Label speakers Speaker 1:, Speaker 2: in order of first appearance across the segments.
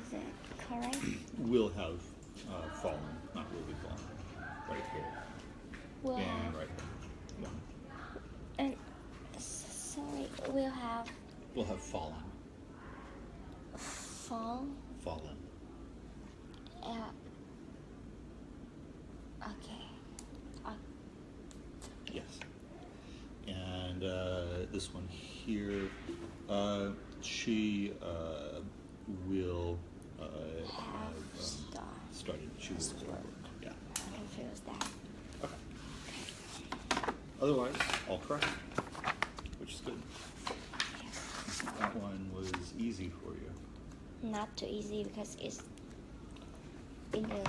Speaker 1: Is that correct?
Speaker 2: Will have fallen, not will be fallen. Right here.
Speaker 1: Will
Speaker 2: And
Speaker 1: have.
Speaker 2: right here.
Speaker 1: And sorry, will have
Speaker 2: Will have fallen.
Speaker 1: fall.
Speaker 2: Fallen.
Speaker 1: Okay.
Speaker 2: Yes. And this one here, she will
Speaker 1: Have
Speaker 2: started. She will
Speaker 1: Start.
Speaker 2: Yeah.
Speaker 1: I'm confused that.
Speaker 2: Okay. Otherwise, all correct, which is good.
Speaker 1: Yes.
Speaker 2: That one was easy for you.
Speaker 1: Not too easy because it's in the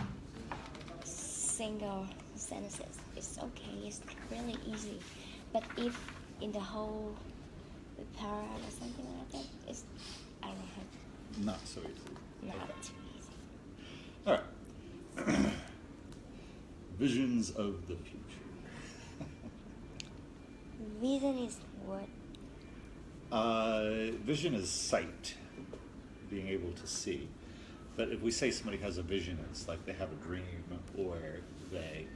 Speaker 1: single sentences. It's okay. It's really easy. But if in the whole paragraph or something like that, it's I don't know.
Speaker 2: Not so easy.
Speaker 1: Not
Speaker 2: Okay.
Speaker 1: too easy.
Speaker 2: All right. Visions of the future.
Speaker 1: Vision is what?
Speaker 2: Vision is sight, being able to see. But if we say somebody has a vision, it's like they have a dream or they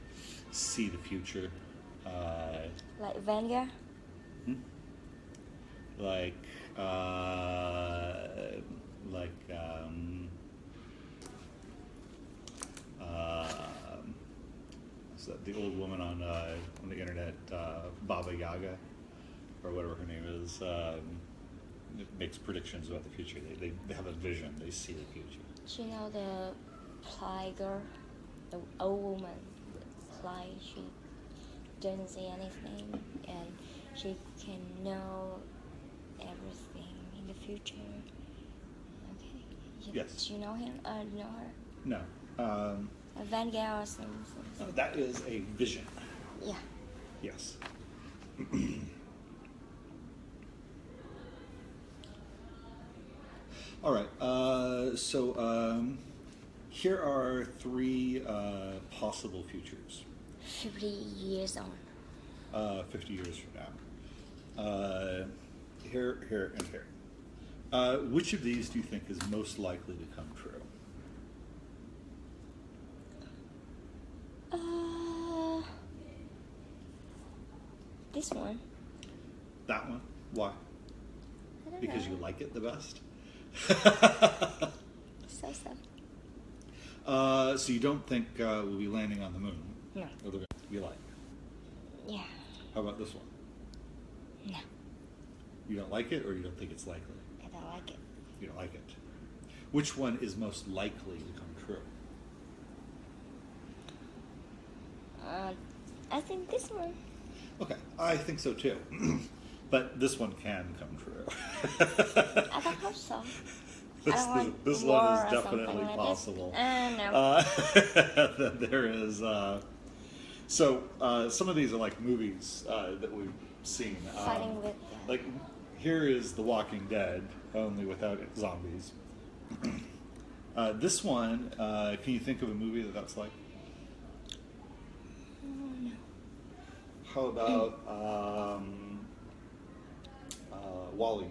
Speaker 2: see the future.
Speaker 1: Like Vanguard?
Speaker 2: Hmm? Like, what's that, the old woman on the internet, Baba Yaga, or whatever her name is, it makes predictions about the future. They have a vision. They see the future.
Speaker 1: Do you know the ply girl? The old woman with ply. She doesn't see anything and she can know everything in the future. Okay.
Speaker 2: Yes.
Speaker 1: Do you know him? Know her?
Speaker 2: No.
Speaker 1: A Vanguard or something.
Speaker 2: That is a vision.
Speaker 1: Yeah.
Speaker 2: Yes. All right. So here are three possible futures.
Speaker 1: 50 years on.
Speaker 2: 50 years from now. Here, and here. Which of these do you think is most likely to come true?
Speaker 1: This one.
Speaker 2: That one? Why?
Speaker 1: I don't
Speaker 2: Because
Speaker 1: know.
Speaker 2: you like it the best?
Speaker 1: So.
Speaker 2: So you don't think we'll be landing on the moon?
Speaker 1: No.
Speaker 2: Or they're gonna be like?
Speaker 1: Yeah.
Speaker 2: How about this one?
Speaker 1: No.
Speaker 2: You don't like it, or you don't think it's likely?
Speaker 1: I don't like it.
Speaker 2: You don't like it. Which one is most likely to come true?
Speaker 1: I think this one.
Speaker 2: Okay, I think so too. But this one can come true.
Speaker 1: I don't hope so.
Speaker 2: This,
Speaker 1: I don't want
Speaker 2: this
Speaker 1: war
Speaker 2: one
Speaker 1: or
Speaker 2: is definitely
Speaker 1: something like
Speaker 2: possible.
Speaker 1: No.
Speaker 2: There is. Some of these are like movies that we've seen.
Speaker 1: Fighting with.
Speaker 2: Like, here is The Walking Dead, only without zombies. This one, can you think of a movie that's like?
Speaker 1: No.
Speaker 2: How about Wall-E?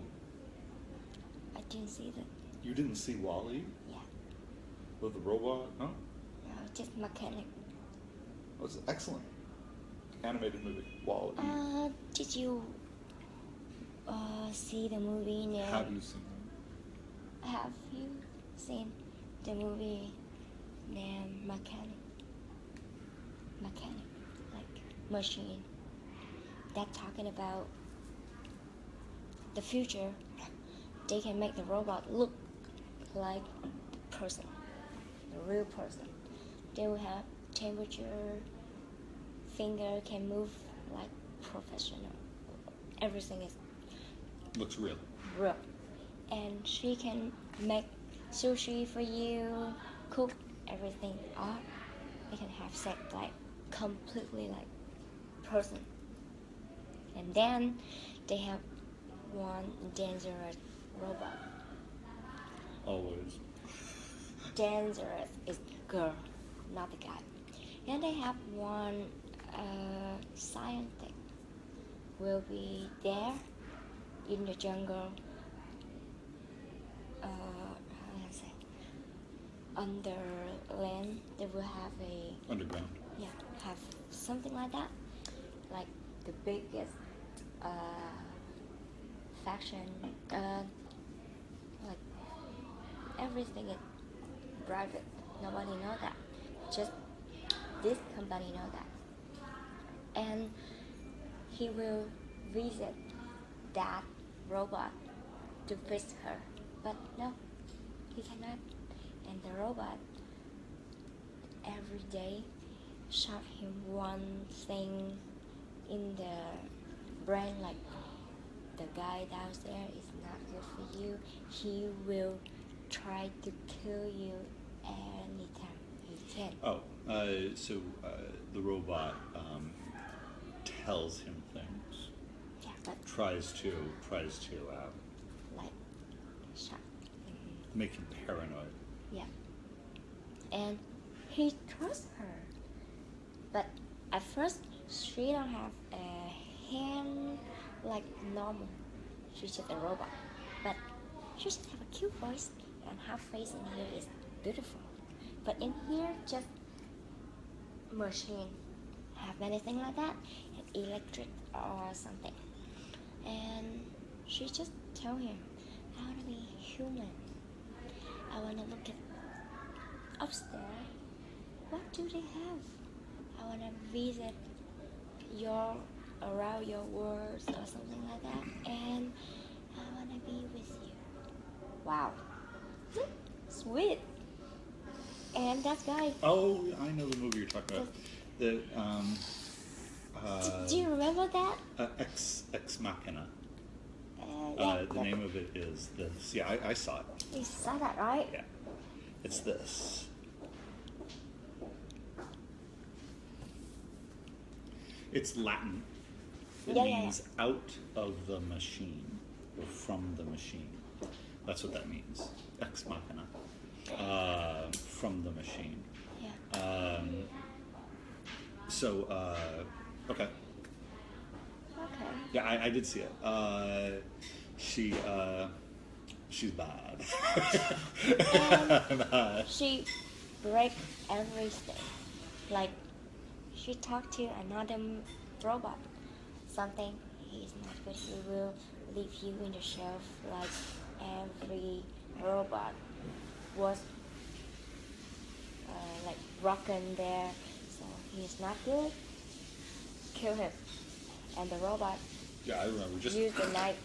Speaker 1: I didn't see that.
Speaker 2: You didn't see Wall-E?
Speaker 1: Yeah.
Speaker 2: With the robot? No?
Speaker 1: No, just mechanic.
Speaker 2: It was an excellent animated movie, Wall-E.
Speaker 1: Did you see the movie named?
Speaker 2: Have you seen it?
Speaker 1: Have you seen the movie named Mechanic? Mechanic, like machine. That talking about the future. They can make the robot look like the person, the real person. They will have temperature, finger can move like professional. Everything is
Speaker 2: Looks real.
Speaker 1: real. And she can make sushi for you, cook everything up. They can have sex like completely like person. And then they have one dangerous robot.
Speaker 2: Always.
Speaker 1: Dangerous is girl, not the guy. And they have one scientist will be there in the jungle. How do I say? under land, they will have
Speaker 2: Underground.
Speaker 1: have something like that, like the biggest faction, like everything is private. Nobody know that. Just this company know that, and he will visit that robot to fix her, but no, he cannot. And the robot every day shot him one thing in the brain, like the guy downstairs is not good for you. He will try to kill you anytime he can.
Speaker 2: Oh, so the robot tells him things.
Speaker 1: Yeah, but
Speaker 2: Tries to
Speaker 1: like shot.
Speaker 2: make him paranoid.
Speaker 1: Yeah. And he trusts her. But at first, she don't have a hand like normal. She's just a robot. But she just have a cute voice, and her face in here is beautiful. But in here, just machine. Have anything like that, and electric or something. And she just tell him, I want to be human. I want to look at upstairs. What do they have? I want to visit around your world or something like that. And I want to be with you. Wow. Sweet. And that guy.
Speaker 2: Oh, I know the movie you're talking about. The
Speaker 1: do you remember that?
Speaker 2: Ex Machina.
Speaker 1: Yeah,
Speaker 2: The name of it is this. Yeah, I saw it.
Speaker 1: You saw that, right?
Speaker 2: Yeah, it's this. It's Latin. It means out of the machine or from the machine. That's what that means. Ex Machina. From the machine.
Speaker 1: Yeah.
Speaker 2: Okay.
Speaker 1: Okay.
Speaker 2: Yeah, I did see it. She's bad.
Speaker 1: And she break everything. Like she talked to another robot. Something he's not good. He will leave you in the shelf like every robot was like broken there. So he's not good. Kill him. And the robot
Speaker 2: Yeah, I remember.
Speaker 1: used the knife.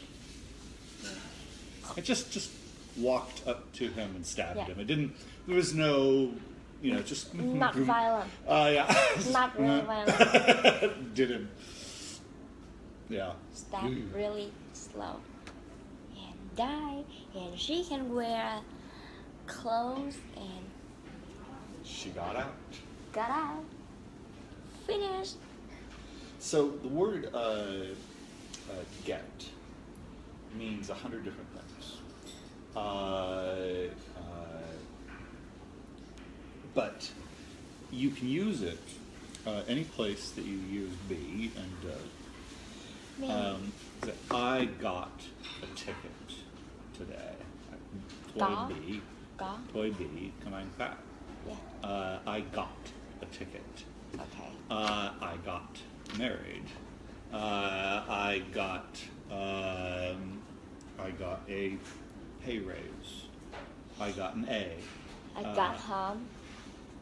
Speaker 2: I just walked up to him and stabbed
Speaker 1: Yeah.
Speaker 2: him. It didn't. There was no, just
Speaker 1: Not violent.
Speaker 2: Yeah.
Speaker 1: Not really violent.
Speaker 2: Didn't. Yeah.
Speaker 1: Stab really slow. And die. And she can wear clothes and
Speaker 2: She got out.
Speaker 1: got out. Finished.
Speaker 2: So the word get means 100 different things. But you can use it any place that you use be and I got a ticket today.
Speaker 1: Có. Có.
Speaker 2: Toy B, coming back.
Speaker 1: Yeah.
Speaker 2: I got a ticket.
Speaker 1: Okay.
Speaker 2: I got married. I got a pay raise. I got an A.
Speaker 1: I got home.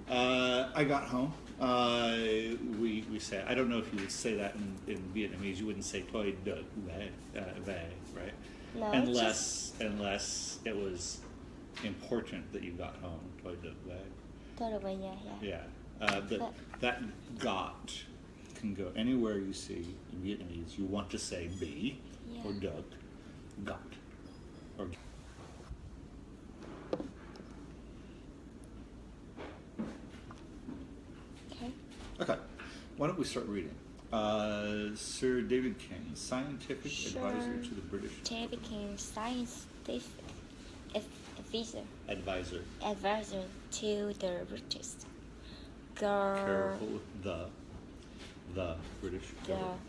Speaker 2: I got home. We say, I don't know if you would say that in Vietnamese. You wouldn't say "toi được về," right?
Speaker 1: No.
Speaker 2: Unless it was important that you got home. "Toi được về."
Speaker 1: Tôi được về nhà. Yeah.
Speaker 2: Yeah. But that got can go anywhere you see in Vietnamese. You want to say "be" or "được," got or. Okay, why don't we start reading? Sir David King, scientific advisor to the British.
Speaker 1: David King, scientific advisor to the British.
Speaker 2: Careful with the British government.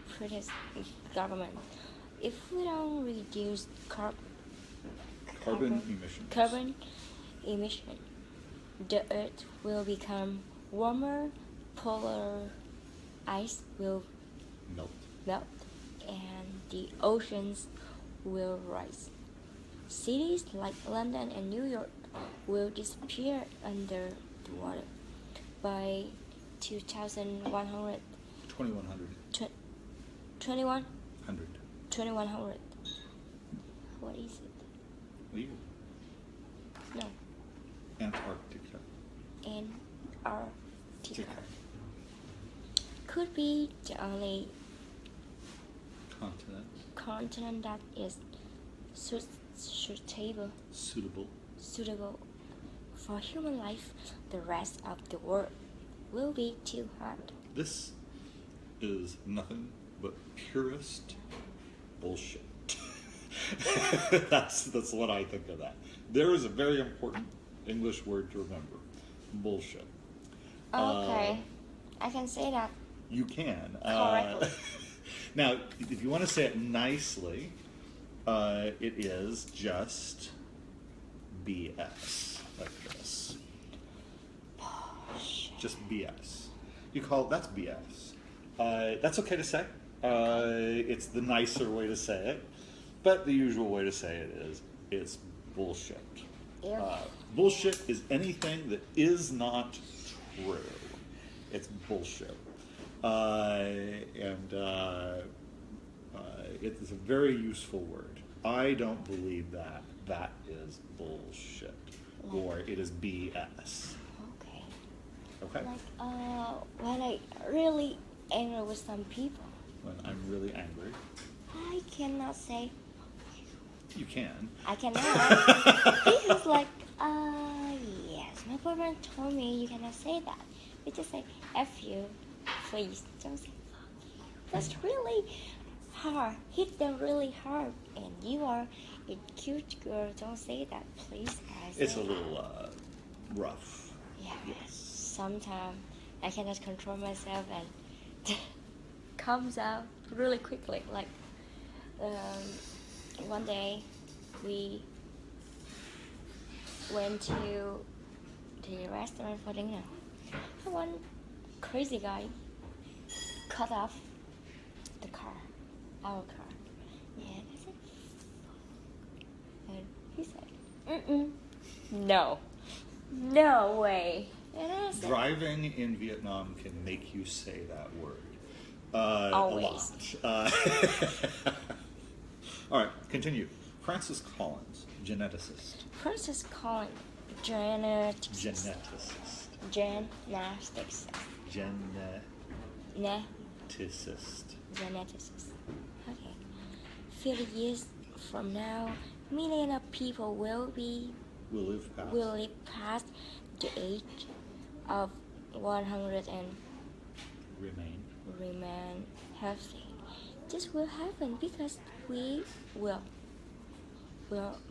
Speaker 1: The British government. If we don't reduce carbon
Speaker 2: emissions.
Speaker 1: Carbon emission. the earth will become warmer, polar ice will
Speaker 2: Melt.
Speaker 1: and the oceans will rise. Cities like London and New York will disappear under the water by 2100.
Speaker 2: 2100.
Speaker 1: 21?
Speaker 2: 100.
Speaker 1: 2100. What is it?
Speaker 2: Leave.
Speaker 1: No.
Speaker 2: Antarctica.
Speaker 1: Antarctica. Could be the only continent that is suitable for human life. The rest of the world will be too hot.
Speaker 2: This is nothing but purest bullshit. That's what I think of that. There is a very important English word to remember. Bullshit.
Speaker 1: Okay. I can say that.
Speaker 2: You can.
Speaker 1: Correctly.
Speaker 2: Now, if you want to say it nicely, it is just BS, like this.
Speaker 1: Bullshit.
Speaker 2: Just BS. You call it, that's BS. That's okay to say. It's the nicer way to say it, but the usual way to say it is, it's bullshit.
Speaker 1: Yeah.
Speaker 2: Bullshit is anything that is not true. It's bullshit. It's a very useful word. I don't believe that. That is bullshit. Or it is BS.
Speaker 1: Okay.
Speaker 2: Okay?
Speaker 1: Like, when I really angry with some people,
Speaker 2: When I'm really angry,
Speaker 1: I cannot say,
Speaker 2: you can.
Speaker 1: I cannot. Because like, yes, my boyfriend told me you cannot say that. You just say, F you, please. Don't say, fuck you. That's really hard. Hit them really hard. And you are a cute girl. Don't say that, please.
Speaker 2: It's a little rough.
Speaker 1: Yeah.
Speaker 2: Yes.
Speaker 1: Sometimes I cannot control myself and comes out really quickly. Like, one day we went to the restaurant for dinner. And one crazy guy cut off the car, our car. And I said, and he said, no way. And I said,
Speaker 2: Driving in Vietnam can make you say that word.
Speaker 1: Always.
Speaker 2: A lot. All right, continue. Francis Collins, geneticist.
Speaker 1: Francis Collins, geneticist.
Speaker 2: Geneticist.
Speaker 1: Geneticist. Okay. 50 years from now, millions of people will live past the age of 100 and remain healthy. This will happen because we will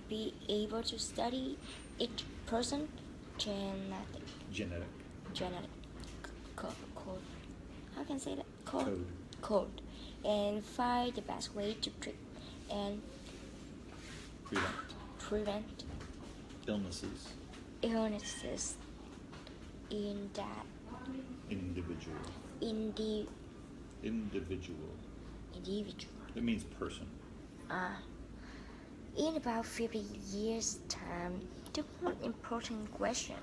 Speaker 1: be able to study each person genetic code. How can I say that? Code. And find the best way to treat and prevent
Speaker 2: illnesses
Speaker 1: in that
Speaker 2: individual. It means person.
Speaker 1: In about 50 years' time, the more important question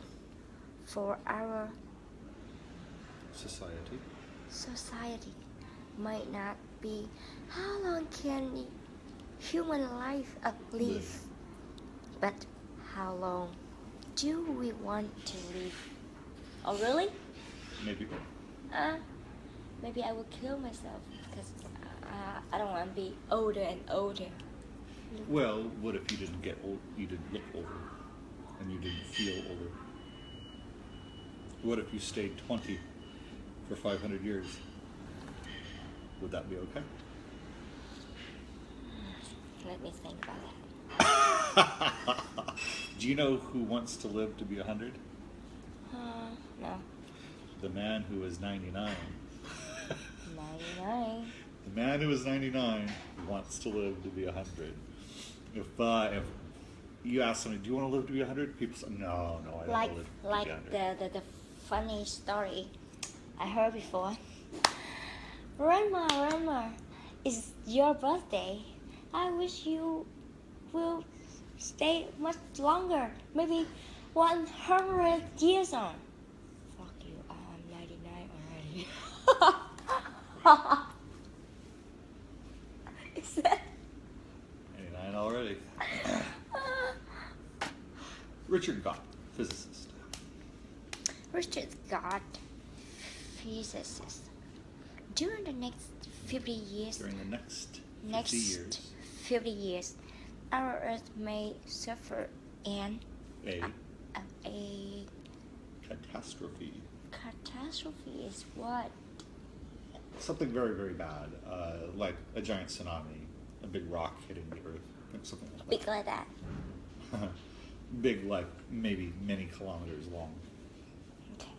Speaker 1: for our society might not be how long can human life live, but how long do we want to live? Oh, really?
Speaker 2: Maybe.
Speaker 1: Maybe I will kill myself because I don't want to be older and older.
Speaker 2: Well, what if you didn't get old? You didn't look older, and you didn't feel older. What if you stayed 20 for 500 years? Would that be okay?
Speaker 1: Let me think about that.
Speaker 2: Do you know who wants to live to be 100?
Speaker 1: No.
Speaker 2: The man who is 99.
Speaker 1: 99.
Speaker 2: The man who is 99 wants to live to be 100. you ask somebody, do you want to live to be 100? People say, no, I don't want to live to be 100.
Speaker 1: The funny story I heard before. Grandma, it's your birthday. I wish you will stay much longer, maybe 100 years on. Fuck you, I'm 99 already. Is that
Speaker 2: 99 already. Richard Gott, physicist.
Speaker 1: Richard Gott, physicist. During the next 50 years,
Speaker 2: During the next
Speaker 1: 50 years, our Earth may suffer a
Speaker 2: catastrophe.
Speaker 1: Catastrophe is what?
Speaker 2: Something very, very bad, like a giant tsunami, a big rock hitting the Earth, something like that.
Speaker 1: Big like that.
Speaker 2: Big, like maybe many kilometers long.
Speaker 1: Okay.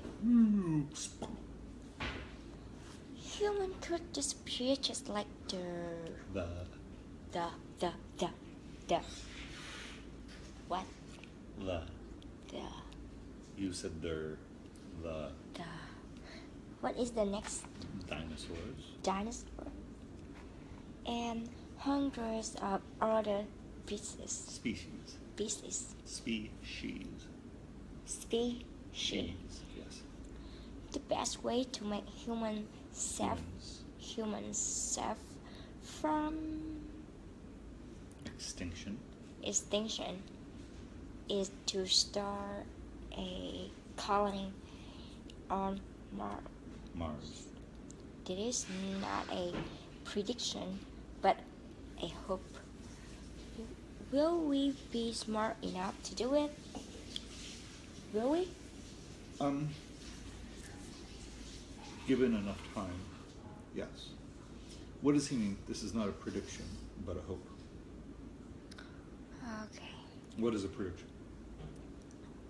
Speaker 1: Human could disappear just like the what?
Speaker 2: The.
Speaker 1: The.
Speaker 2: You said the.
Speaker 1: What is the next?
Speaker 2: Dinosaurs.
Speaker 1: Dinosaur. And hundreds of other species.
Speaker 2: Yes.
Speaker 1: The best way to make humans safe from
Speaker 2: extinction
Speaker 1: is to start a colony on Mars. This is not a prediction, but a hope. Will we be smart enough to do it? Will we?
Speaker 2: Given enough time, yes. What does he mean? This is not a prediction, but a hope.
Speaker 1: Okay.
Speaker 2: What is a prediction?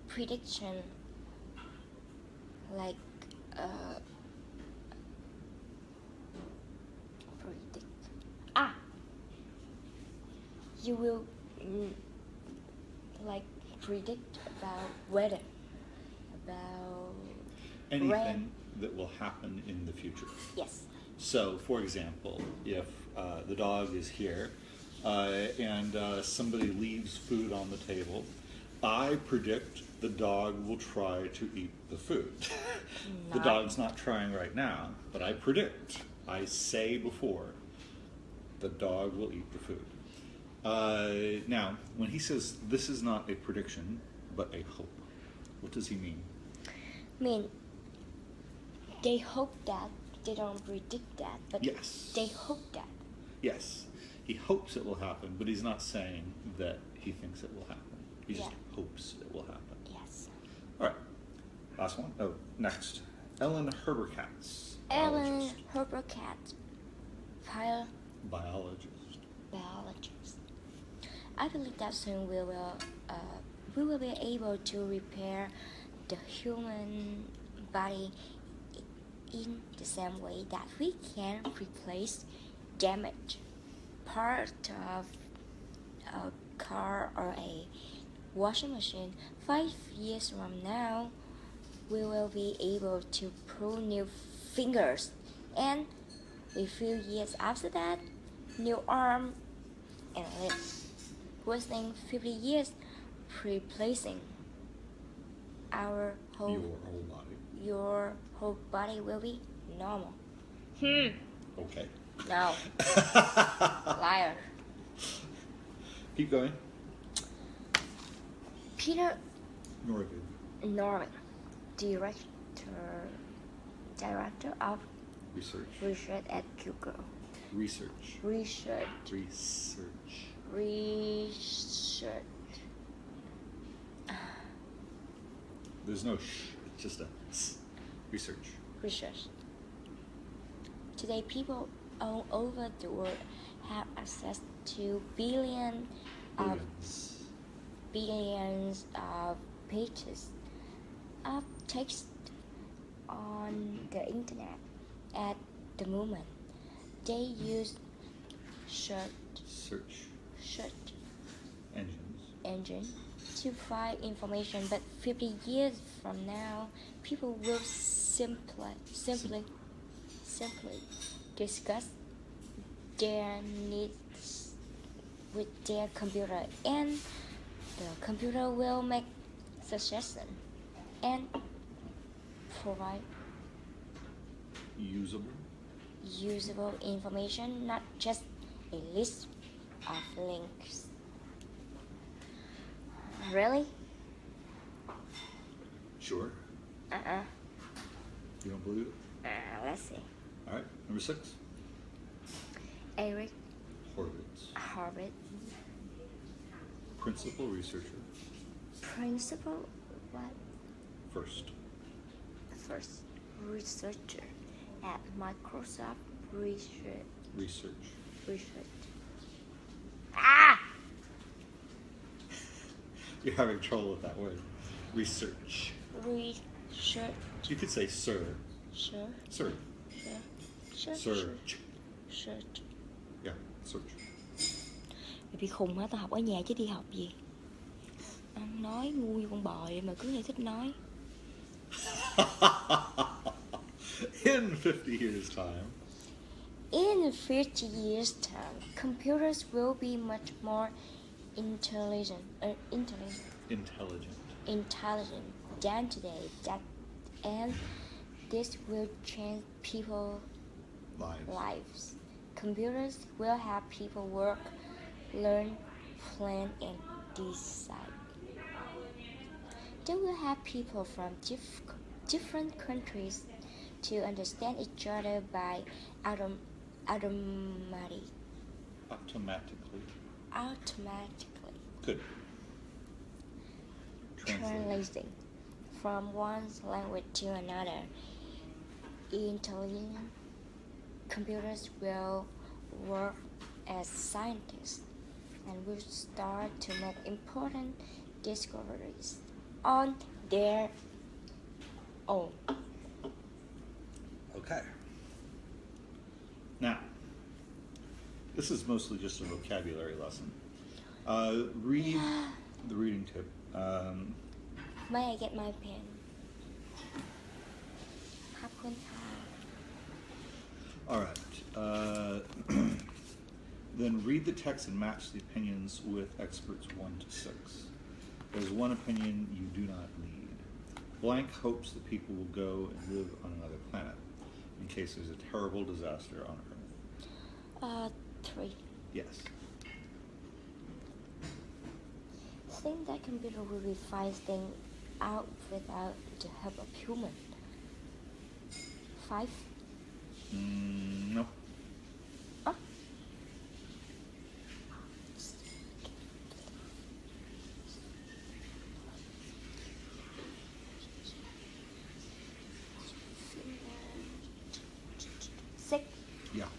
Speaker 1: Prediction, like predict. You will like predict about weather, about
Speaker 2: Anything
Speaker 1: rain.
Speaker 2: that will happen in the future.
Speaker 1: Yes.
Speaker 2: So, for example, if the dog is here and somebody leaves food on the table, I predict the dog will try to eat the food. The dog's not trying right now, but I predict. I say before, the dog will eat the food. Now, when he says this is not a prediction, but a hope, what does he mean?
Speaker 1: They hope that. They don't predict that, but
Speaker 2: yes.
Speaker 1: They hope that.
Speaker 2: Yes. He hopes it will happen, but he's not saying that he thinks it will happen. He just hopes it will happen.
Speaker 1: Yes.
Speaker 2: All right. Last one. Oh, next. Ellen Herberkatz.
Speaker 1: Ellen Herberkatz.
Speaker 2: Biologist.
Speaker 1: I believe that soon we will be able to repair the human body in the same way that we can replace damaged part of a car or a washing machine. 5 years from now, we will be able to pull new fingers, and a few years after that, new arm and legs. Within 50 years, replacing your whole body will be normal.
Speaker 2: Okay.
Speaker 1: No. Liar.
Speaker 2: Keep going.
Speaker 1: Peter
Speaker 2: Norvig,
Speaker 1: director of research at Google.
Speaker 2: Research. There's no sh, it's just a s. Research.
Speaker 1: Today, people all over the world have access to billions of pages of text on the internet at the moment. They use search engine to find information, but 50 years from now, people will simply discuss their needs with their computer, and the computer will make suggestions and provide usable information, not just a list of links. Really?
Speaker 2: Sure. You don't believe it?
Speaker 1: Let's see.
Speaker 2: All right, number 6.
Speaker 1: Eric
Speaker 2: Horowitz. Principal researcher.
Speaker 1: Principal what?
Speaker 2: First
Speaker 1: researcher at Microsoft Research.
Speaker 2: You're having trouble with that word. Research. You could say sir.
Speaker 1: Sure.
Speaker 2: Sir.
Speaker 1: Search.
Speaker 2: Yeah, search.
Speaker 1: Mày bị khùng hả? Tao học ở nhà chứ đi học gì? Ăn nói ngu như con bò vậy mà cứ hay thích nói.
Speaker 2: In 50 years' time.
Speaker 1: In 50 years' time, computers will be much more intelligent than today. And this will change people's lives. Computers will have people work, learn, plan, and decide. They will have people from different countries to understand each other by automatically.
Speaker 2: Good.
Speaker 1: Translating from one language to another. Intelligent computers will work as scientists and will start to make important discoveries on their own.
Speaker 2: Okay. Now, this is mostly just a vocabulary lesson. Read the reading tip.
Speaker 1: May I get my pen?
Speaker 2: All right. Then read the text and match the opinions with experts 1 to 6. There's one opinion you do not need. Blank hopes that people will go and live on another planet in case there's a terrible disaster on Earth.
Speaker 1: 3.
Speaker 2: Yes.
Speaker 1: Think that computer will be find things out without the help of human. 5.
Speaker 2: No. Yeah.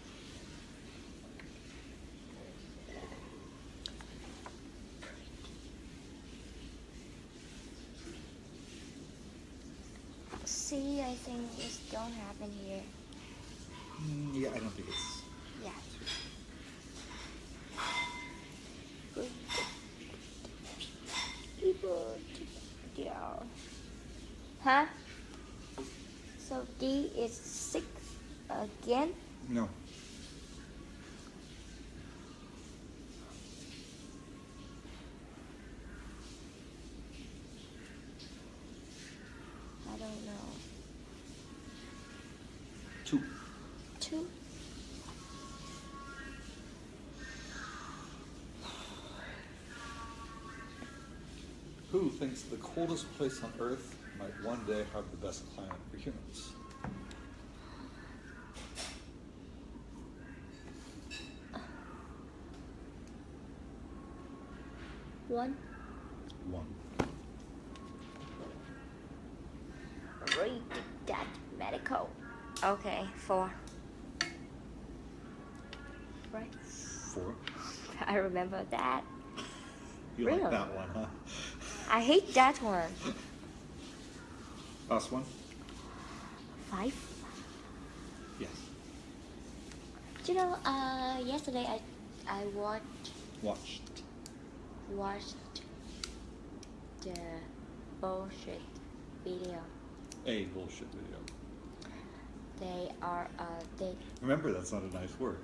Speaker 1: See, I think this don't happen here.
Speaker 2: Yeah, I don't think it's...
Speaker 1: Yeah. Good. People together. Huh? So D is 6 again?
Speaker 2: No.
Speaker 1: I don't know.
Speaker 2: 2.
Speaker 1: 2.
Speaker 2: Who thinks the coldest place on Earth might one day have the best climate for humans?
Speaker 1: One. Read that medical. Okay, 4. Right.
Speaker 2: 4.
Speaker 1: I remember that.
Speaker 2: You
Speaker 1: Really?
Speaker 2: like that one, huh?
Speaker 1: I hate that one.
Speaker 2: Last one?
Speaker 1: 5.
Speaker 2: Yes.
Speaker 1: You know, yesterday I watched the bullshit video.
Speaker 2: A bullshit video.
Speaker 1: They are they.
Speaker 2: Remember, that's not a nice word.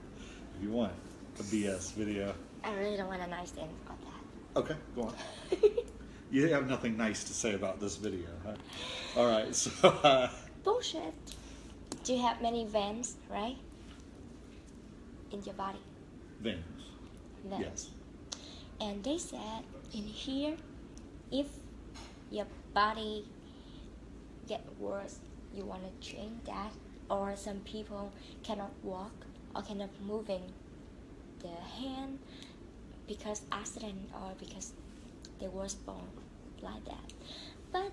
Speaker 2: If you want a BS video.
Speaker 1: I really don't want a nice thing about that.
Speaker 2: Okay, go on. You have nothing nice to say about this video, huh? All right, so...
Speaker 1: Bullshit. Do you have many veins, right? In your body.
Speaker 2: Veins.
Speaker 1: Veins.
Speaker 2: Yes.
Speaker 1: And they said in here, if your body get worse, you want to change that. Or some people cannot walk or cannot moving the hand because accident or because they was born like that. But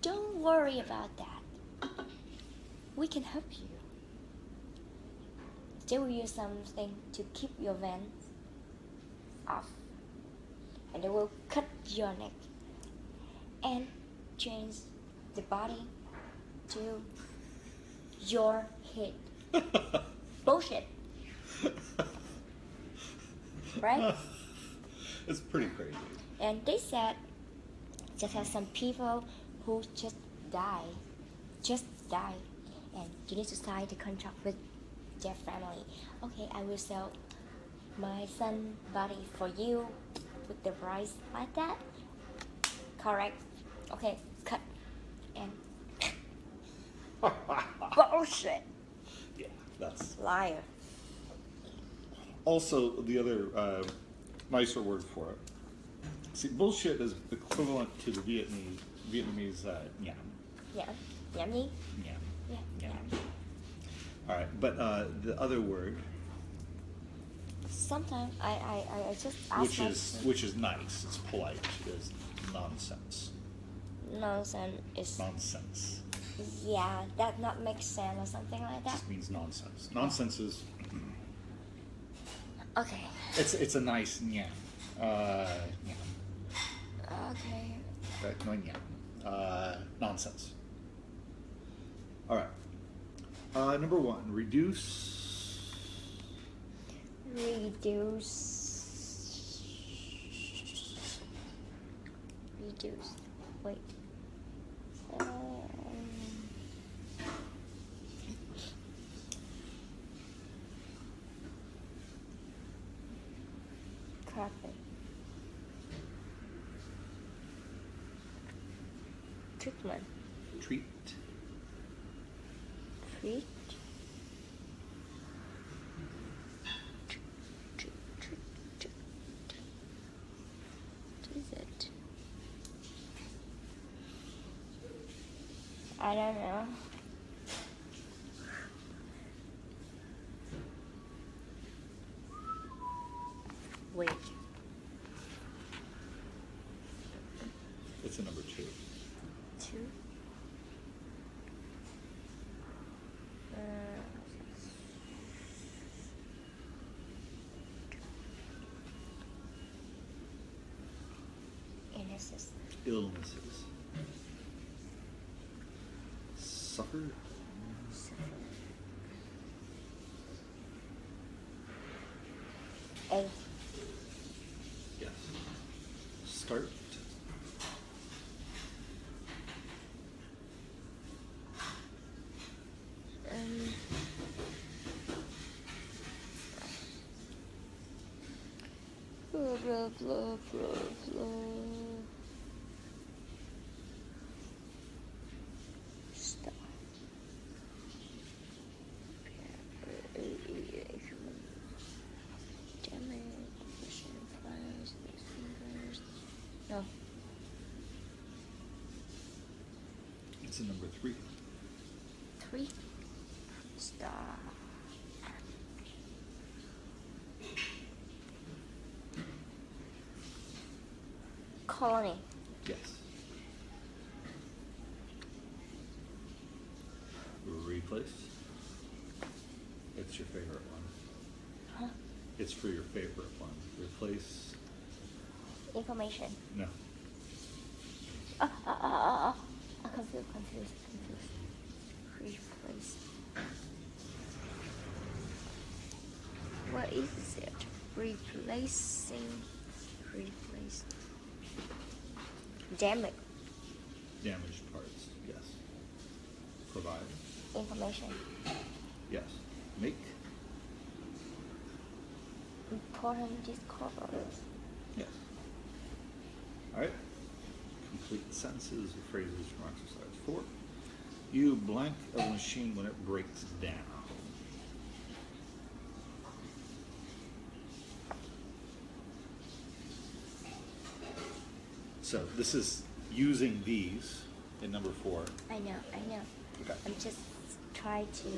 Speaker 1: don't worry about that. We can help you. They will use something to keep your veins off, and they will cut your neck and change the body to your head. Bullshit. Right?
Speaker 2: It's pretty crazy.
Speaker 1: And they said just have some people who just die, and you need to sign the contract with their family. Okay, I will sell my son body for you with the price like that. Correct. Okay, cut. And bullshit.
Speaker 2: Yeah, that's...
Speaker 1: Liar.
Speaker 2: Also, the other nicer word for it. See, bullshit is equivalent to the Vietnamese nhảm.
Speaker 1: Yeah. Yummy?
Speaker 2: Nhảm.
Speaker 1: Yeah.
Speaker 2: Nhảm. All right, but the other word,
Speaker 1: Sometimes I just ask
Speaker 2: which is nice, it's polite, is nonsense.
Speaker 1: nonsense is
Speaker 2: Nonsense.
Speaker 1: yeah, that not make sense or something like that.
Speaker 2: Just means nonsense. Nonsense is
Speaker 1: Okay.
Speaker 2: it's a nice nhảm. Nhảm.
Speaker 1: Okay.
Speaker 2: Right? No nhảm. Nonsense. All right. Number one, reduce.
Speaker 1: Reduce. Wait. Copy. Treatment.
Speaker 2: Treat.
Speaker 1: Treat. What is it? I don't know. Wait.
Speaker 2: It's a number two.
Speaker 1: Two. Illnesses.
Speaker 2: Illnesses. Suffer.
Speaker 1: A.
Speaker 2: Yes. Start.
Speaker 1: Blah blah blah blah blah. Stop. Damn it. Pushing flies, fingers. No.
Speaker 2: It's a number three.
Speaker 1: Three. Stop. Colony.
Speaker 2: Yes. Replace. It's your favorite one.
Speaker 1: Huh?
Speaker 2: It's for your favorite one. Replace.
Speaker 1: Information.
Speaker 2: No.
Speaker 1: Confused. Replace. What is it? Replacing. Replace. damage
Speaker 2: Damaged parts, yes. Provide,
Speaker 1: information.
Speaker 2: yes. Make,
Speaker 1: Important discoveries.
Speaker 2: yes. All right. Complete sentences or phrases from exercise 4. You blank a machine when it breaks down. So this is using these in number 4.
Speaker 1: I know.
Speaker 2: Okay.
Speaker 1: I'm just trying to.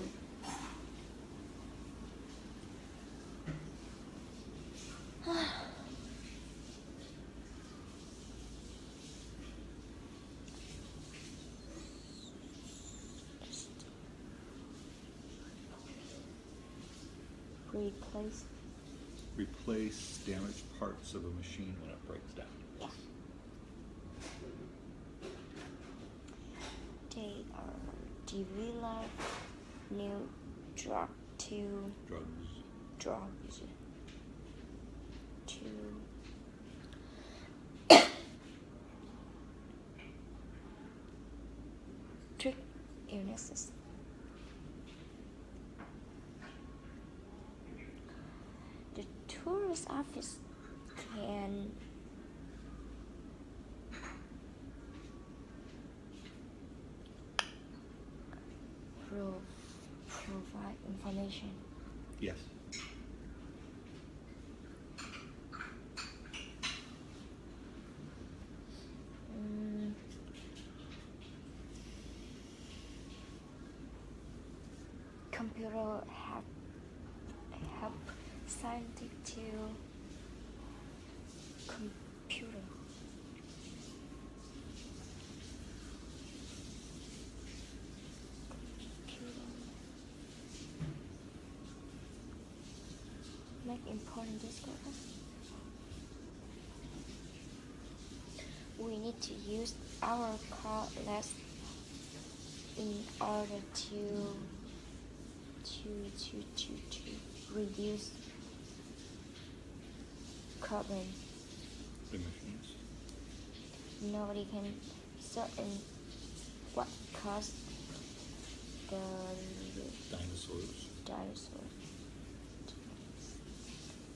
Speaker 2: Replace damaged parts of a machine when it breaks down.
Speaker 1: Yeah. They develop new drugs to treat illnesses. The tourist office can provide information.
Speaker 2: Yes.
Speaker 1: Computer help scientists to computer. Make important discoveries. We need to use our car less in order to reduce carbon
Speaker 2: Emissions.
Speaker 1: Nobody can certain what caused the
Speaker 2: Dinosaurs.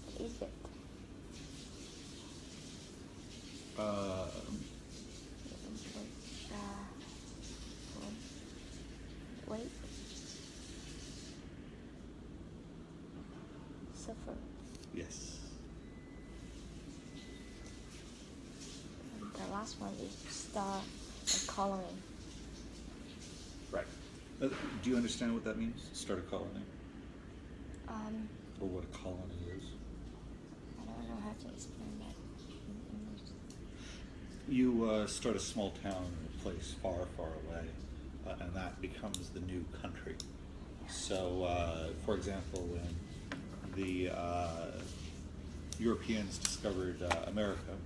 Speaker 1: What is it? Wait. Suffer.
Speaker 2: Yes.
Speaker 1: And the last one is start and coloring.
Speaker 2: Right. Do you understand what that means? Start a colony? Or what a colony is?
Speaker 1: I don't know how to explain that in English.
Speaker 2: You start a small town in a place far, far away, and that becomes the new country. So, for example, when the Europeans discovered America,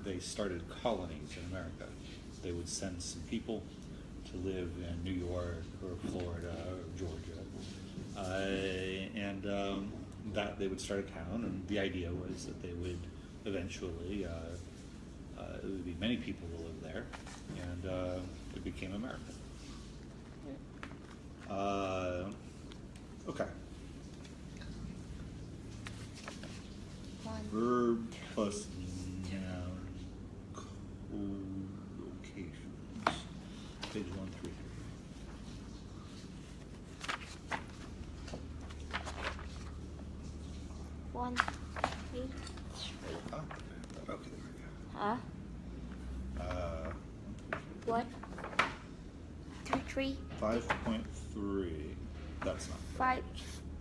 Speaker 2: they started colonies in America. They would send some people to live in New York or Florida or Georgia, and that they would start a town, and the idea was that they would eventually, there would be many people who live there, and it became America. Okay. Verb plus noun co-locations. Page 133.
Speaker 1: One, three, three.
Speaker 2: Oh, okay, there we go.
Speaker 1: Huh? What? 3,
Speaker 2: 5.3. That's not.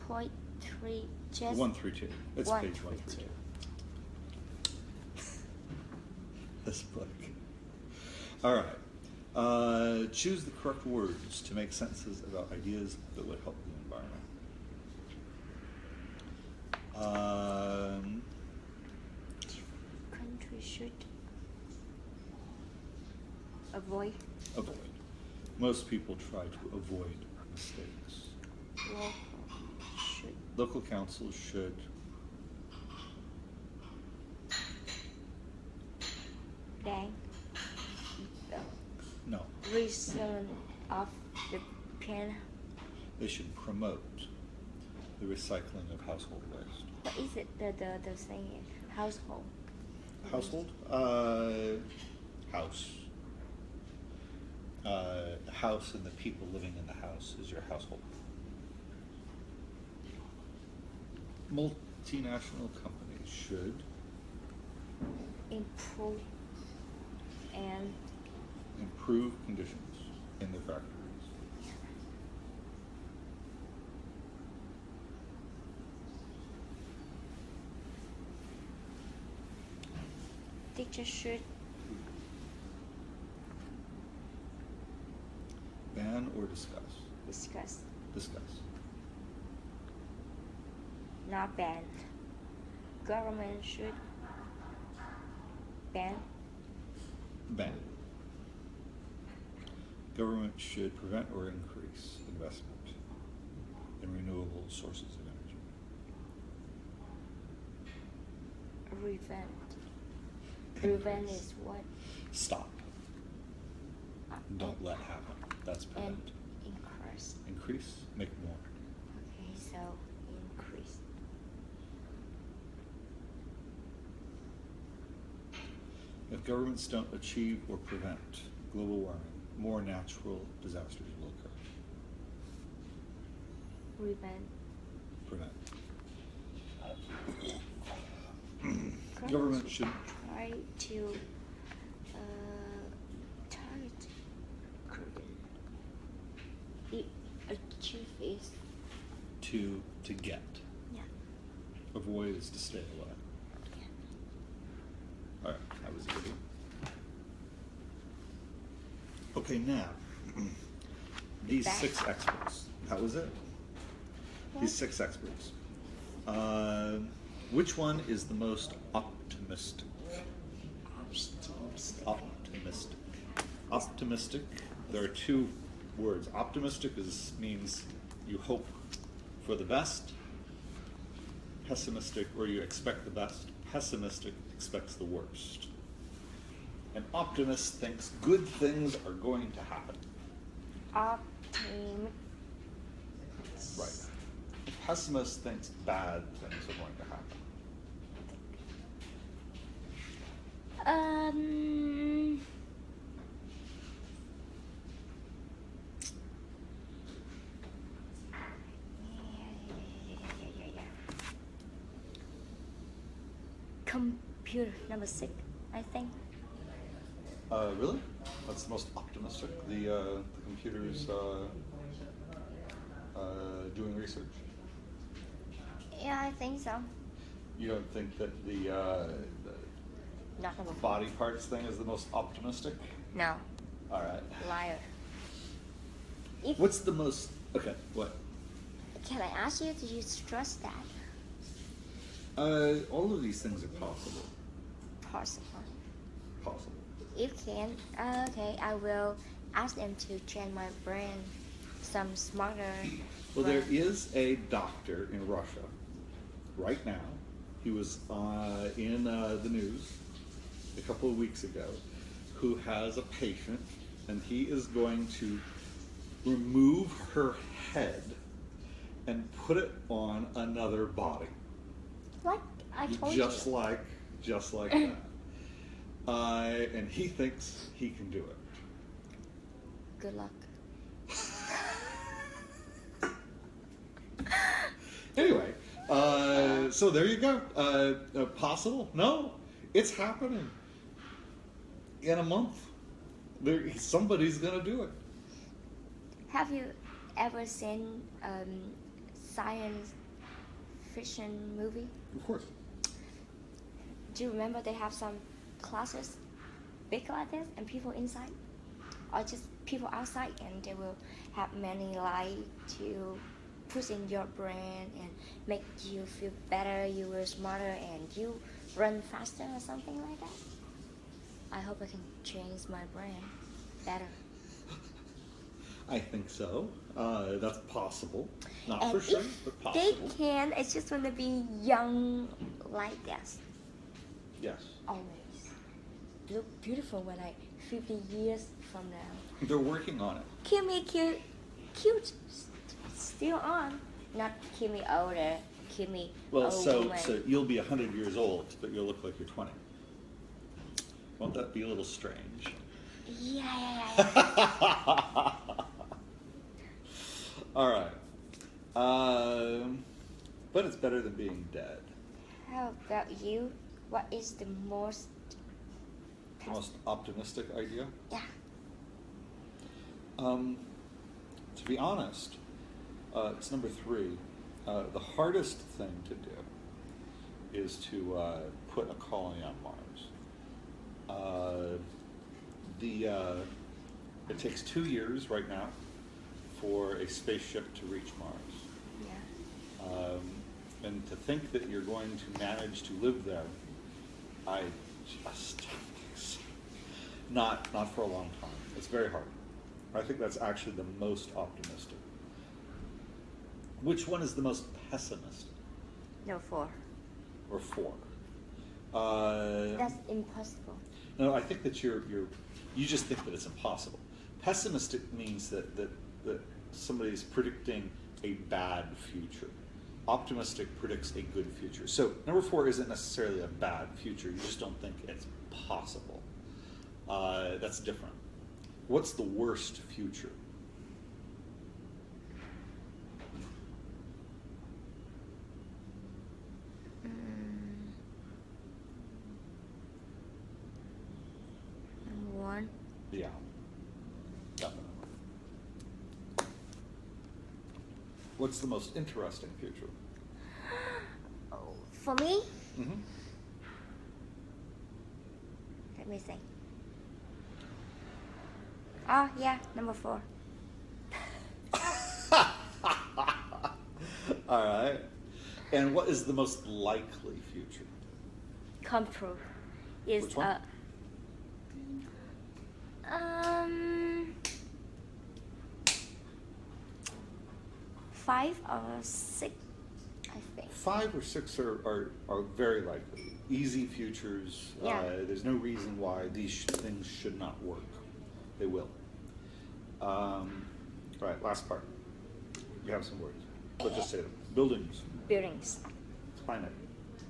Speaker 1: 5.3. Just
Speaker 2: 132. It's page 132. This book. All right. Choose the correct words to make sentences about ideas that would help the environment.
Speaker 1: Country should avoid.
Speaker 2: Avoid. Most people try to avoid mistakes. Local councils should.
Speaker 1: Dang. reason of the pen.
Speaker 2: They should promote the recycling of household waste.
Speaker 1: What is it? The thing is household.
Speaker 2: Household? House. The house and the people living in the house is your household. Multinational companies should
Speaker 1: Improve and
Speaker 2: improve conditions in their factories.
Speaker 1: teachers should
Speaker 2: Ban or discuss?
Speaker 1: discuss, not ban. Government should ban.
Speaker 2: Ban. Government should prevent or increase investment in renewable sources of energy.
Speaker 1: Prevent is what?
Speaker 2: Stop. Don't let happen. That's prevent.
Speaker 1: And increase.
Speaker 2: Increase, make more.
Speaker 1: Okay, so increase.
Speaker 2: If governments don't achieve or prevent global warming, more natural disasters will occur.
Speaker 1: Prevent.
Speaker 2: Government should
Speaker 1: try to target the achieve is
Speaker 2: to get.
Speaker 1: yeah.
Speaker 2: Avoid is to stay away.
Speaker 1: Yeah.
Speaker 2: All right, that was good. Okay, now these
Speaker 1: Back.
Speaker 2: 6 experts. That was it.
Speaker 1: What?
Speaker 2: These 6 experts. Which one is the most optimistic? Optimistic. Optimistic. There are 2 words. Optimistic means you hope for the best. Pessimistic, or you expect the best. Pessimistic expects the worst. An optimist thinks good things are going to happen.
Speaker 1: Optim.
Speaker 2: Right. A pessimist thinks bad things are going to happen.
Speaker 1: Computer number 6, I think.
Speaker 2: Really? That's the most optimistic. The computer's doing research.
Speaker 1: Yeah, I think so.
Speaker 2: You don't think that the
Speaker 1: Not number 4.
Speaker 2: body parts thing is the most optimistic?
Speaker 1: No,
Speaker 2: All right.
Speaker 1: liar. If,
Speaker 2: What's the most? Okay. What?
Speaker 1: Can I ask you, do you trust that?
Speaker 2: All of these things are possible.
Speaker 1: Possible.
Speaker 2: Possible.
Speaker 1: If can, okay, I will ask them to train my brain some smarter.
Speaker 2: Well, there
Speaker 1: brain.
Speaker 2: is a doctor in Russia right now. He was in the news a couple of weeks ago who has a patient, and he is going to remove her head and put it on another body.
Speaker 1: Like I told
Speaker 2: Just
Speaker 1: you.
Speaker 2: like that. And he thinks he can do it.
Speaker 1: Good luck.
Speaker 2: Anyway, so there you go. Possible? No, it's happening. In a month, somebody's gonna do it.
Speaker 1: Have you ever seen science fiction movie?
Speaker 2: Of course.
Speaker 1: Do you remember they have some classes big like this and people inside? Or just people outside, and they will have many light to push in your brain and make you feel better, you will smarter, and you run faster or something like that? I hope I can change my brain better.
Speaker 2: I think so. That's possible. Not
Speaker 1: And
Speaker 2: for sure,
Speaker 1: if
Speaker 2: but possible.
Speaker 1: they can, it's just going to be young like this.
Speaker 2: Yes.
Speaker 1: Always. Look beautiful when I 50 years from now.
Speaker 2: They're working on it.
Speaker 1: Keep me cute, still on. Not keep me older, keep me
Speaker 2: Well,
Speaker 1: old
Speaker 2: so
Speaker 1: woman.
Speaker 2: you'll be 100 years old, but you'll look like you're 20. Won't that be a little strange?
Speaker 1: Yeah.
Speaker 2: All right. But it's better than being dead.
Speaker 1: How about you? What is the most
Speaker 2: Optimistic idea?
Speaker 1: Yeah.
Speaker 2: To be honest, it's number 3. The hardest thing to do is to put a colony on Mars. It takes 2 years right now for a spaceship to reach Mars.
Speaker 1: Yeah.
Speaker 2: And to think that you're going to manage to live there, I just not for a long time. It's very hard. I think that's actually the most optimistic. Which one is the most pessimistic?
Speaker 1: No, 4.
Speaker 2: Or 4?
Speaker 1: That's impossible.
Speaker 2: No, I think that you just think that it's impossible. Pessimistic means that somebody's predicting a bad future. Optimistic predicts a good future. So number 4 isn't necessarily a bad future. You just don't think it's possible. That's different. What's the worst future?
Speaker 1: Number 1.
Speaker 2: Yeah, definitely. What's the most interesting future?
Speaker 1: Oh, for me?
Speaker 2: Mm-hmm.
Speaker 1: Let me think. Oh, yeah, number 4.
Speaker 2: All right. And what is the most likely future?
Speaker 1: Come true. Is
Speaker 2: Which one?
Speaker 1: 5 or 6, I think.
Speaker 2: 5 or 6 are very likely. Easy futures.
Speaker 1: Yeah.
Speaker 2: There's no reason why these things should not work. They will. All right, last part. You have some words. Let's just say them. Buildings.
Speaker 1: Buildings.
Speaker 2: Climate.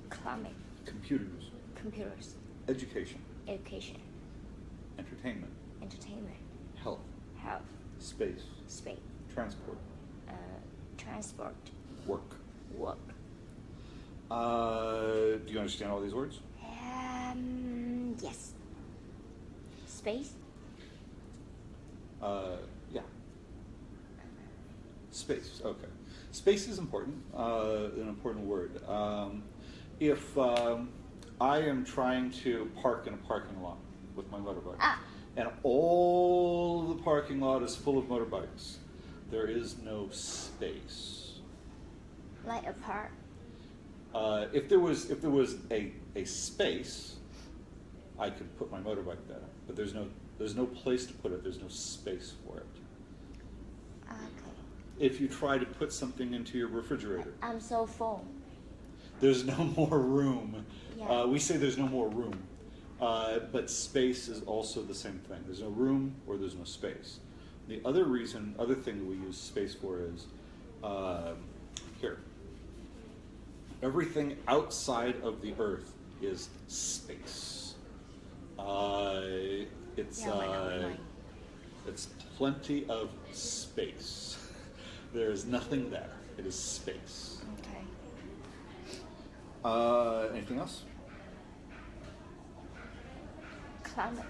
Speaker 1: Climate.
Speaker 2: Computers.
Speaker 1: Computers.
Speaker 2: Education.
Speaker 1: Education.
Speaker 2: Entertainment.
Speaker 1: Entertainment.
Speaker 2: Health.
Speaker 1: Health.
Speaker 2: Space.
Speaker 1: Space.
Speaker 2: Transport.
Speaker 1: Transport.
Speaker 2: Work.
Speaker 1: Work.
Speaker 2: Do you understand all these words?
Speaker 1: Yes. Space.
Speaker 2: Yeah. Space. Okay. Space is important. An important word. If I am trying to park in a parking lot with my motorbike, and all the parking lot is full of motorbikes, there is no space.
Speaker 1: Like a park.
Speaker 2: If there was a space, I could put my motorbike there. But there's no place to put it. There's no space for it.
Speaker 1: Okay.
Speaker 2: If you try to put something into your refrigerator,
Speaker 1: I'm so full.
Speaker 2: there's no more room.
Speaker 1: Yeah.
Speaker 2: We say there's no more room, but space is also the same thing. There's no room or there's no space. The other thing that we use space for is here. Everything outside of the Earth is space. It's plenty of space. There is nothing there. It is space.
Speaker 1: Okay.
Speaker 2: Anything else?
Speaker 1: Climate.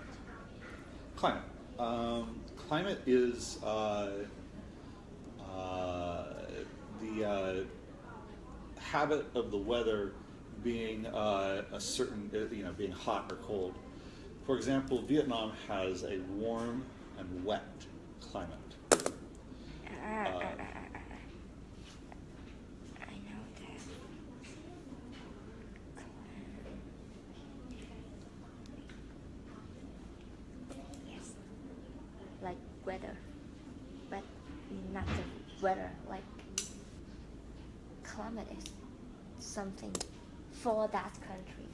Speaker 2: Climate. Climate is the habit of the weather being a certain, being hot or cold. For example, Vietnam has a warm and wet climate.
Speaker 1: I know that. Yes. Like weather. But not the weather. Like climate is something for that country.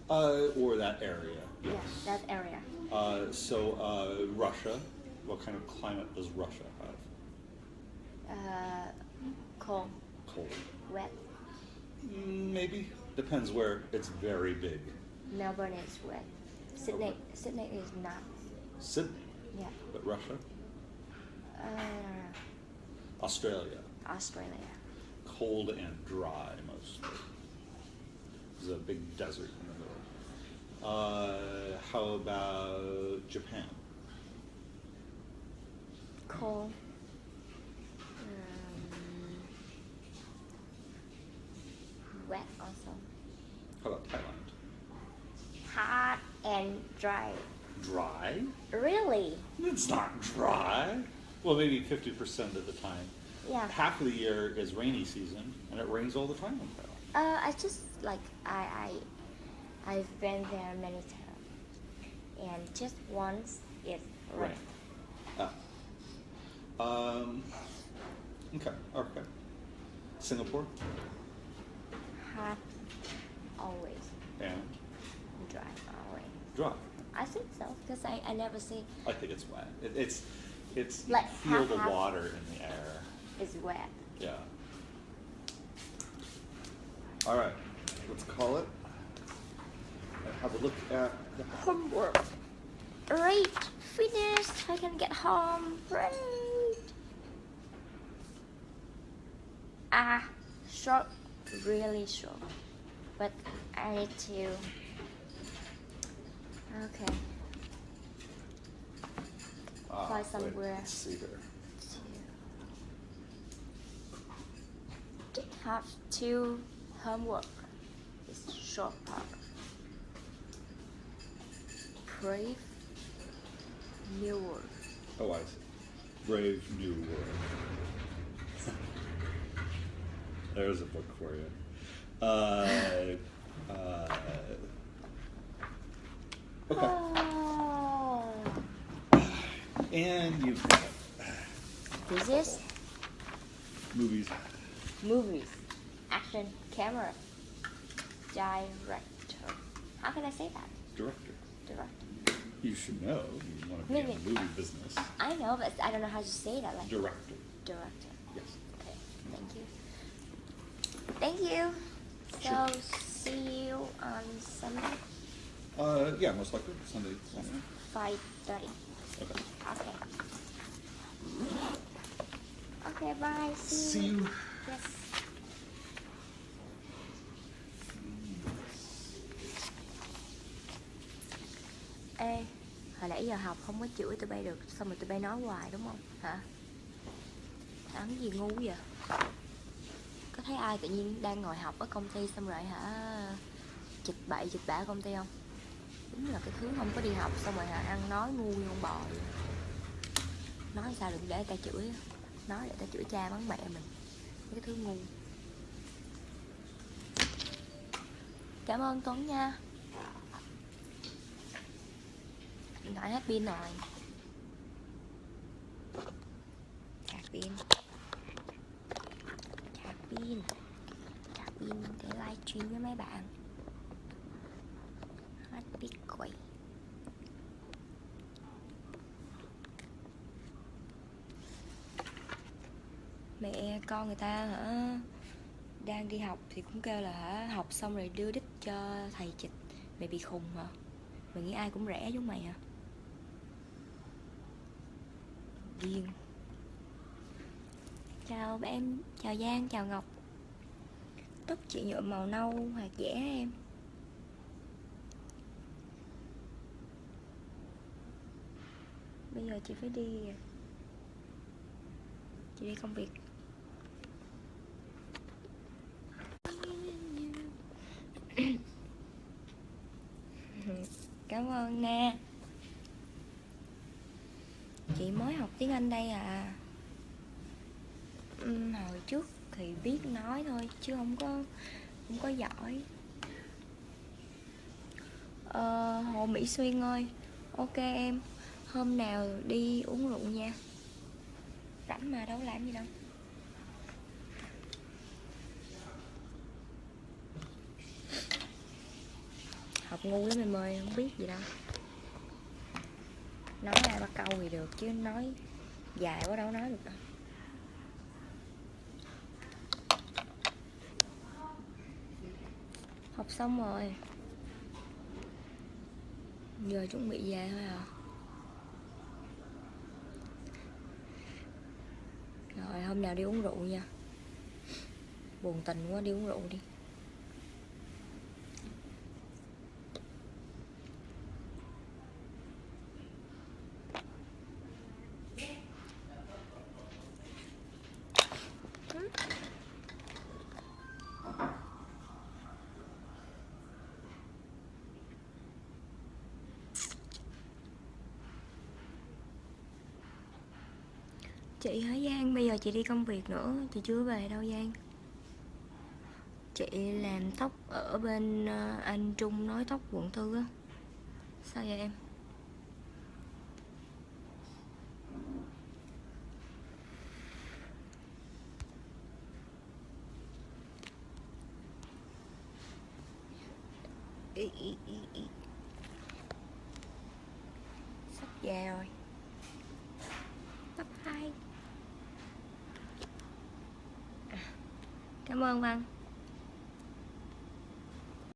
Speaker 2: Or that area.
Speaker 1: Yeah,
Speaker 2: Yes.
Speaker 1: that area.
Speaker 2: Russia. What kind of climate does Russia have?
Speaker 1: Cold.
Speaker 2: Cold.
Speaker 1: Wet.
Speaker 2: Maybe. Depends where. It's very big.
Speaker 1: Melbourne is wet. Sydney is not.
Speaker 2: Sydney.
Speaker 1: Yeah.
Speaker 2: But Russia.
Speaker 1: Uh,
Speaker 2: Australia.
Speaker 1: Australia.
Speaker 2: Cold and dry mostly. There's a big desert in the middle. How about Japan?
Speaker 1: Cold. Wet also.
Speaker 2: How about Thailand?
Speaker 1: Hot and dry.
Speaker 2: Dry?
Speaker 1: Really?
Speaker 2: It's not dry. Well, maybe 50% of the time.
Speaker 1: Yeah.
Speaker 2: Half of the year is rainy season, and it rains all the time in Thailand.
Speaker 1: I just like I've been there many times, and just once it rained.
Speaker 2: Okay. Singapore?
Speaker 1: Hot always.
Speaker 2: And?
Speaker 1: Dry always.
Speaker 2: Dry.
Speaker 1: I think so, because I never see
Speaker 2: I think it's wet. It's
Speaker 1: Like
Speaker 2: you feel the
Speaker 1: half-
Speaker 2: water in the air.
Speaker 1: it's wet.
Speaker 2: Yeah. All right, let's call it. And have a look at the
Speaker 1: Homework. Great, finished. I can get home. Great. Short, really short. But I need to. Okay. Fly somewhere.
Speaker 2: Let's see here.
Speaker 1: To have two homework. It's short part. Brave New World.
Speaker 2: Oh, I see. Brave New World. There's a book for you. Okay.
Speaker 1: Oh.
Speaker 2: And you've got
Speaker 1: This is
Speaker 2: movies.
Speaker 1: movies, action, camera, director. How can I say that?
Speaker 2: Director.
Speaker 1: Director.
Speaker 2: You should know. You want to be in
Speaker 1: Maybe.
Speaker 2: the movie business.
Speaker 1: I know, but I don't know how to say that. Like
Speaker 2: Director.
Speaker 1: director.
Speaker 2: Yes.
Speaker 1: Okay. Thank you. Thank you.
Speaker 2: Sure.
Speaker 1: So see you on Sunday,
Speaker 2: Yeah, most likely Sunday.
Speaker 1: 5:30.
Speaker 2: Okay.
Speaker 1: Okay. Okay. Bye.
Speaker 2: See you.
Speaker 1: Yes. Ê, hồi nãy giờ học không có chửi tụi bay được, xong rồi tụi bay nói hoài đúng không? Hả? Ăn gì ngu vậy? Có thấy ai tự nhiên đang ngồi học ở công ty xong rồi hả chịch bậy chịch bạ công ty không? Đúng là cái thứ không có đi học xong rồi hả ăn nói ngu như con bò vậy. Nói sao đừng để người ta chửi, nói để ta chửi cha mắng mẹ mình. Cái thứ ngu. Cảm ơn Tuấn nha. Điện thoại hết pin rồi. Sạc pin. Sạc pin. Sạc pin để livestream với mấy bạn. Hết pin quậy. Mẹ con người ta hả đang đi học thì cũng kêu là hả học xong rồi đưa đích cho thầy chịch. Mày bị khùng hả? Mày nghĩ ai cũng rẻ giống mày hả? Điên. Chào em, chào Giang, chào Ngọc. Tóc chị nhuộm màu nâu hoặc dẻ em. Bây giờ chị phải đi. Chị đi công việc. Cảm ơn Na. Chị mới học tiếng Anh đây à. Hồi trước thì biết nói thôi chứ không có giỏi. Hồ Mỹ Xuyên ơi, ok em, hôm nào đi uống rượu nha. Rảnh mà đâu làm gì đâu. học ngu lắm em ơi, không biết gì đâu. Nói 2-3 câu thì được chứ nói dài quá đâu nói được đâu. Học xong rồi, giờ chuẩn bị về thôi à. Rồi hôm nào đi uống rượu nha. Buồn tình quá, đi uống rượu đi. Chị hả Giang? Bây giờ chị đi công việc nữa, chị chưa về đâu Giang. Chị làm tóc ở bên anh Trung nói tóc quận 4 á. Sao vậy em? Sắp về rồi. Bye bye. Cảm ơn Văn.